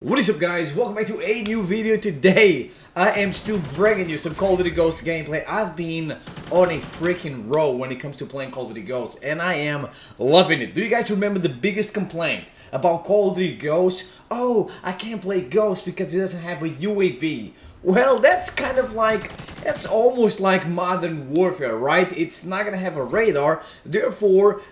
What is up, guys? Welcome back to a new video. Today I am still bringing you some Call of Duty Ghosts gameplay. I've been on a freaking roll when it comes to playing Call of Duty Ghosts, and I am loving it. Do you guys remember the biggest complaint about Call of Duty Ghosts? Oh, I can't play Ghosts because it doesn't have a UAV. Well, that's kind of like, that's almost like Modern Warfare, right? It's not gonna have a radar, therefore,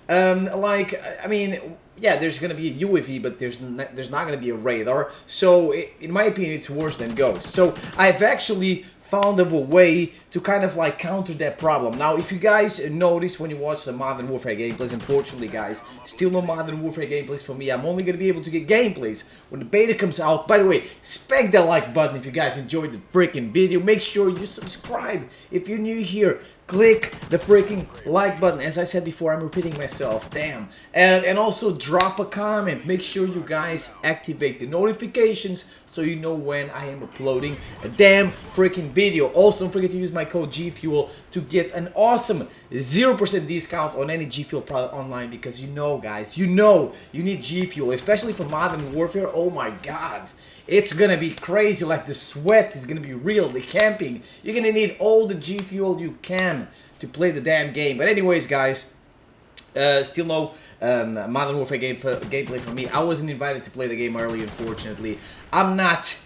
yeah, there's gonna be a UAV, but there's not gonna be a radar. So, in my opinion, it's worse than Ghost. So, I've actually found of a way to kind of like counter that problem. Now, if you guys notice when you watch the Modern Warfare gameplays, unfortunately, guys, still no Modern Warfare gameplays for me. I'm only gonna be able to get gameplays when the beta comes out. By the way, smack that like button if you guys enjoyed the freaking video. Make sure you subscribe if you're new here. Click the freaking like button. As I said before, I'm repeating myself. Damn. And also drop a comment. Make sure you guys activate the notifications so you know when I am uploading a damn freaking video. Also, don't forget to use my code GFuel to get an awesome 0% discount on any G Fuel product online, because you know, guys, you need G Fuel, especially for Modern Warfare. Oh my god. It's gonna be crazy, like the sweat is gonna be real, the camping. You're gonna need all the G Fuel you can to play the damn game. But anyways, guys, still no Modern Warfare gameplay for me. I wasn't invited to play the game early, unfortunately. I'm not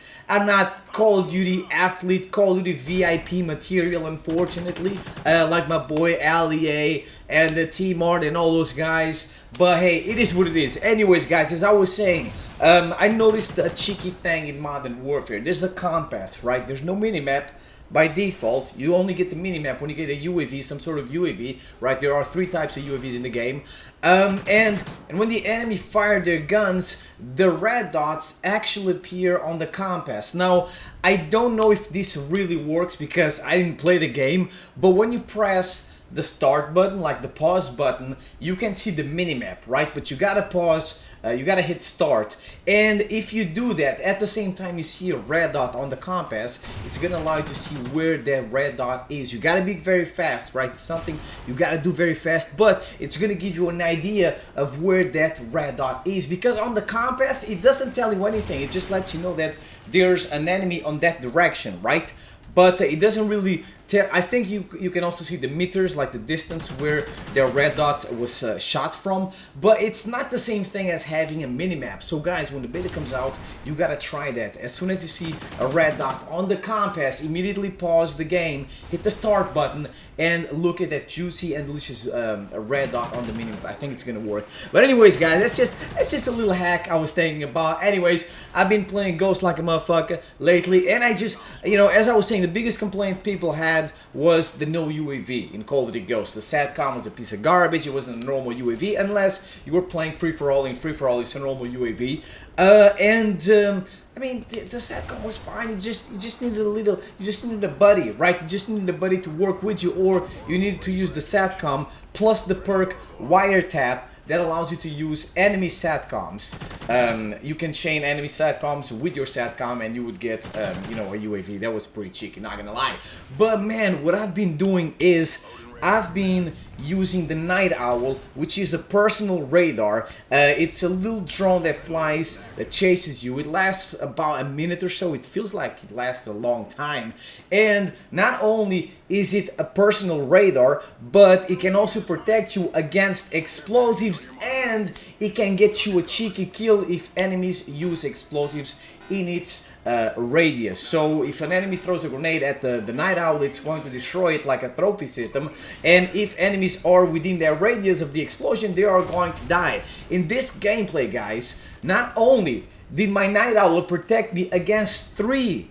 Call of Duty athlete, Call of Duty VIP material, unfortunately, like my boy Ali and T-Mart and all those guys. But hey, it is what it is. Anyways, guys, as I was saying, I noticed a cheeky thing in Modern Warfare. There's a compass, right? There's no minimap. By default, you only get the minimap when you get a UAV, some sort of UAV, right? There are 3 types of UAVs in the game. And when the enemy fire their guns, the red dots actually appear on the compass. Now, I don't know if this really works because I didn't play the game, but when you press the start button, like the pause button, you can see the minimap, right? But you gotta pause, you gotta hit start, and if you do that at the same time you see a red dot on the compass, it's gonna allow you to see where that red dot is. You gotta be very fast, right? It's something you gotta do very fast, but it's gonna give you an idea of where that red dot is, because on the compass it doesn't tell you anything. It just lets you know that there's an enemy on that direction, right? But it doesn't really tell. I think you can also see the meters, like the distance where the red dot was shot from. But it's not the same thing as having a minimap. So guys, when the beta comes out, you gotta try that. As soon as you see a red dot on the compass, immediately pause the game, hit the start button, and look at that juicy and delicious red dot on the minimap. I think it's gonna work. But anyways, guys, that's just a little hack I was thinking about. Anyways, I've been playing Ghost like a motherfucker lately, and I just, you know, as I was saying, the biggest complaint people had was the no UAV in Call of Duty Ghosts. The SATCOM was a piece of garbage. It wasn't a normal UAV unless you were playing free-for-all. In free-for-all, it's a normal UAV. I mean, the SATCOM was fine. You just needed you just needed a buddy, right? You just needed a buddy to work with you, or you needed to use the SATCOM plus the perk Wiretap that allows you to use enemy SATCOMs. You can chain enemy SATCOMs with your SATCOM and you would get, you know, a UAV. That was pretty cheeky, not gonna lie. But man, what I've been doing is I've been using the Night Owl, which is a personal radar. It's a little drone that flies, that chases you. It lasts about a minute or so. It feels like it lasts a long time. And not only is it a personal radar, but it can also protect you against explosives, and it can get you a cheeky kill if enemies use explosives in its radius. So if an enemy throws a grenade at the Night Owl, it's going to destroy it like a trophy system, and if enemies are within their radius of the explosion, they are going to die. In this gameplay, guys, not only did my Night Owl protect me against three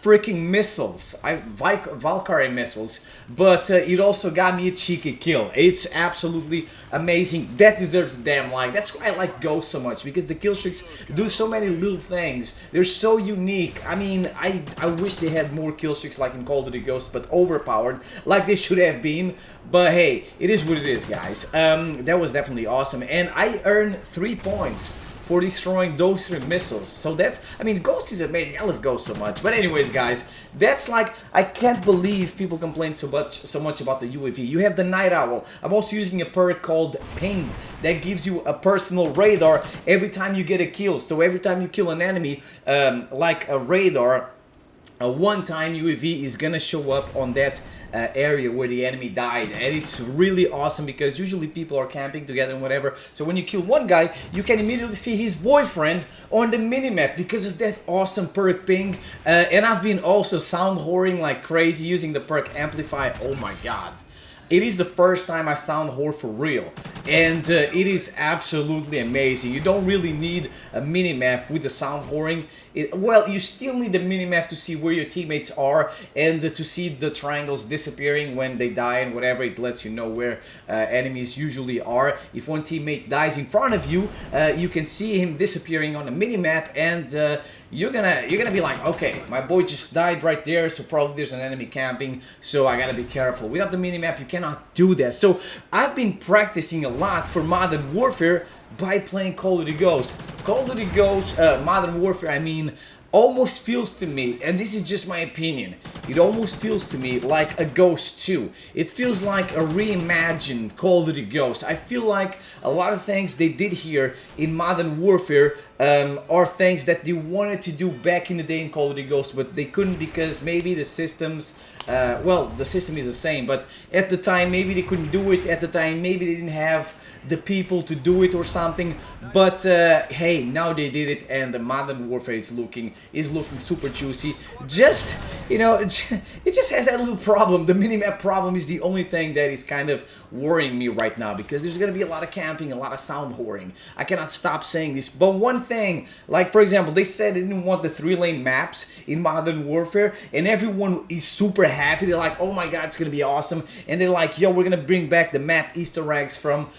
freaking missiles, Valkyrie missiles, but it also got me a cheeky kill. It's absolutely amazing. That deserves a damn like. That's why I like Ghost so much, because the kill streaks do so many little things. They're so unique. I mean, I wish they had more kill streaks like in Call of Duty Ghosts, but overpowered like they should have been. But hey, it is what it is, guys. That was definitely awesome, and I earned 3 points for destroying those 3 missiles. So that's, I mean, Ghost is amazing. I love Ghost so much. But anyways, guys, that's like, I can't believe people complain so much about the UAV. You have the Night Owl. I'm also using a perk called Ping that gives you a personal radar every time you get a kill. So every time you kill an enemy, like a radar, a one-time UAV is gonna show up on that area where the enemy died, and it's really awesome because usually people are camping together and whatever. So when you kill one guy, you can immediately see his boyfriend on the minimap because of that awesome perk Ping. And I've been also sound whoring like crazy using the perk Amplify. Oh my god. It is the first time I sound whore for real, and it is absolutely amazing. You don't really need a minimap with the sound whoring. Well, you still need a minimap to see where your teammates are and to see the triangles disappearing when they die and whatever. It lets you know where enemies usually are. If one teammate dies in front of you, you can see him disappearing on the minimap, and you're gonna be like, okay, my boy just died right there, so probably there's an enemy camping, so I gotta be careful. Without the minimap, you cannot do that. So I've been practicing a lot for Modern Warfare by playing Call of Duty Ghosts. Call of Duty Ghosts, Modern Warfare, I mean, almost feels to me, and this is just my opinion, it almost feels to me like a Ghost 2. It feels like a reimagined Call of Duty Ghosts. I feel like a lot of things they did here in Modern Warfare are things that they wanted to do back in the day in Call of Duty Ghosts, but they couldn't because maybe the systems, well, the system is the same, but at the time maybe they couldn't do it, at the time maybe they didn't have the people to do it or something, but hey, now they did it, and the Modern Warfare is looking super juicy. Just, you know, it just has that little problem. The minimap problem is the only thing that is kind of worrying me right now, because there's gonna be a lot of camping, a lot of sound whoring. I cannot stop saying this, but one thing, like for example, they said they didn't want the 3-lane maps in Modern Warfare, and everyone is super happy. They're like, oh my god, it's gonna be awesome, and they're like, yo, we're gonna bring back the map Easter eggs from,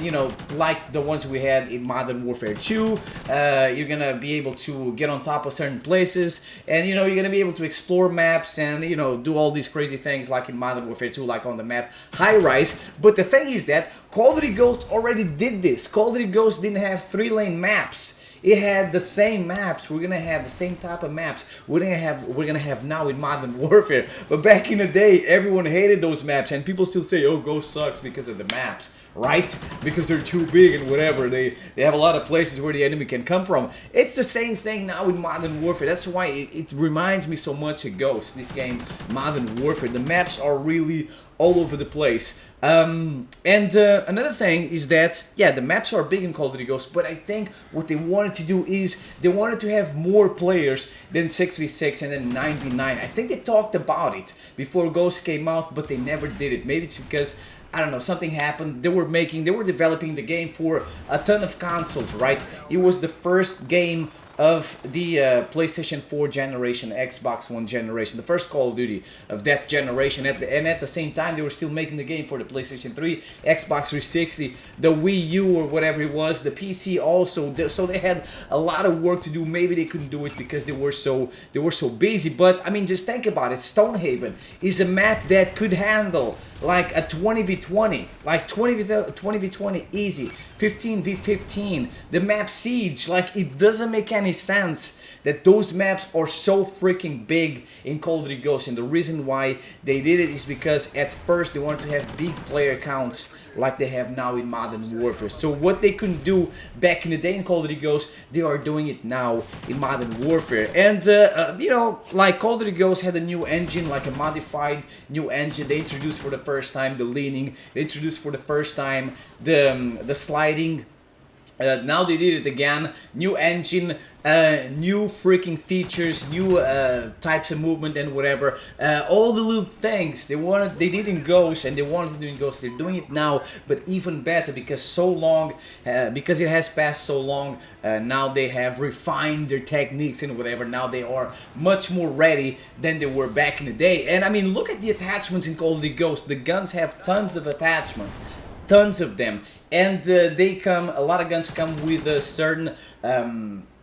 you know, like the ones we had in Modern Warfare 2. You're gonna be able to get on top of certain places, and you know, you're gonna be able to explore maps and, you know, do all these crazy things like in Modern Warfare 2, like on the map High Rise. But the thing is that Call of Duty Ghosts already did this. Call of Duty Ghosts didn't have 3-lane maps. It had the same maps. We're gonna have the same type of maps we're gonna have now in Modern Warfare. But back in the day, everyone hated those maps, and people still say, oh, Ghost sucks because of the maps, right? Because they're too big and whatever. They have a lot of places where the enemy can come from. It's the same thing now in Modern Warfare. That's why it reminds me so much of Ghost, this game, Modern Warfare. The maps are really all over the place. Another thing is that, yeah, the maps are big in Call of Duty Ghosts, but I think what they wanted to do is they wanted to have more players than 6v6 and then 9v9. I think they talked about it before Ghosts came out, but they never did it. Maybe it's because, I don't know, something happened. They were developing the game for a ton of consoles, right? It was the first game of the PlayStation 4 generation, Xbox One generation, the first Call of Duty of that generation, and at the same time they were still making the game for the PlayStation 3, Xbox 360, the Wii U or whatever it was, the PC also. So they had a lot of work to do. Maybe they couldn't do it because they were so busy. But I mean, just think about it. Stonehaven is a map that could handle like a 20v20, like 20v20 easy, 15v15. The map Siege, like, it doesn't make any sense that those maps are so freaking big in Call of Duty Ghosts, and the reason why they did it is because at first they wanted to have big player counts like they have now in Modern Warfare. So what they couldn't do back in the day in Call of Duty Ghosts, they are doing it now in Modern Warfare. And you know, like Call of Duty Ghosts had a new engine, like a modified new engine. They introduced for the first time the leaning. They introduced for the first time the sliding. Now they did it again. New engine, new freaking features, new types of movement and whatever. All the little things they did in Ghosts, and they wanted to do in Ghosts. They're doing it now, but even better because because it has passed so long. Now they have refined their techniques and whatever. Now they are much more ready than they were back in the day. And I mean, look at the attachments in Call of Duty Ghosts. The guns have tons of attachments. Tons of them, and a lot of guns come with a certain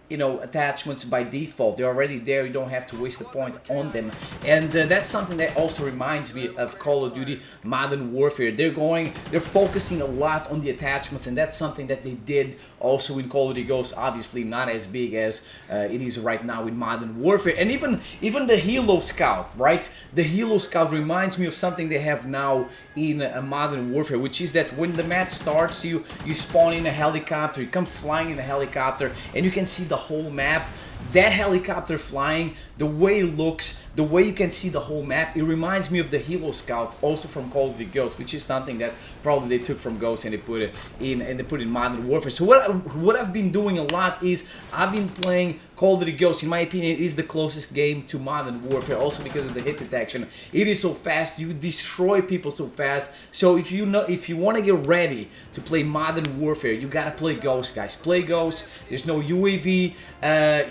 attachments by default. They're already there. You don't have to waste a point on them. And that's something that also reminds me of Call of Duty Modern Warfare. They're focusing a lot on the attachments, and that's something that they did also in Call of Duty Ghosts. Obviously not as big as it is right now in Modern Warfare. And even the Helo Scout, right? The Helo Scout reminds me of something they have now in Modern Warfare, which is that when the match starts, you spawn in a helicopter, you come flying in a helicopter, and you can see the whole map. That helicopter flying, the way it looks, the way you can see the whole map, it reminds me of the Helo Scout, also from Call of Duty Ghosts, which is something that probably they took from Ghosts and they put it in Modern Warfare. So what I've been doing a lot is I've been playing Call of Duty Ghosts. In my opinion, it is the closest game to Modern Warfare, also because of the hit detection. It is so fast, you destroy people so fast. So if you want to get ready to play Modern Warfare, you gotta play Ghosts, guys. Play Ghosts. There's no UAV.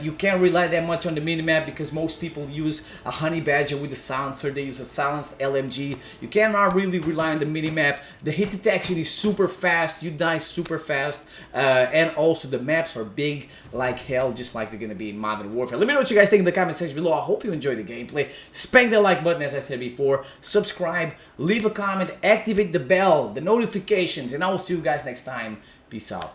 You can't rely that much on the minimap because most people use a Honey Badger with a silencer. They use a silenced LMG. You cannot really rely on the minimap. The hit detection is super fast. You die super fast. And also the maps are big like hell, just like they're gonna be in Modern Warfare. Let me know what you guys think in the comment section below. I hope you enjoyed the gameplay. Spank the like button, as I said before. Subscribe, leave a comment, activate the bell, the notifications, and I will see you guys next time. Peace out.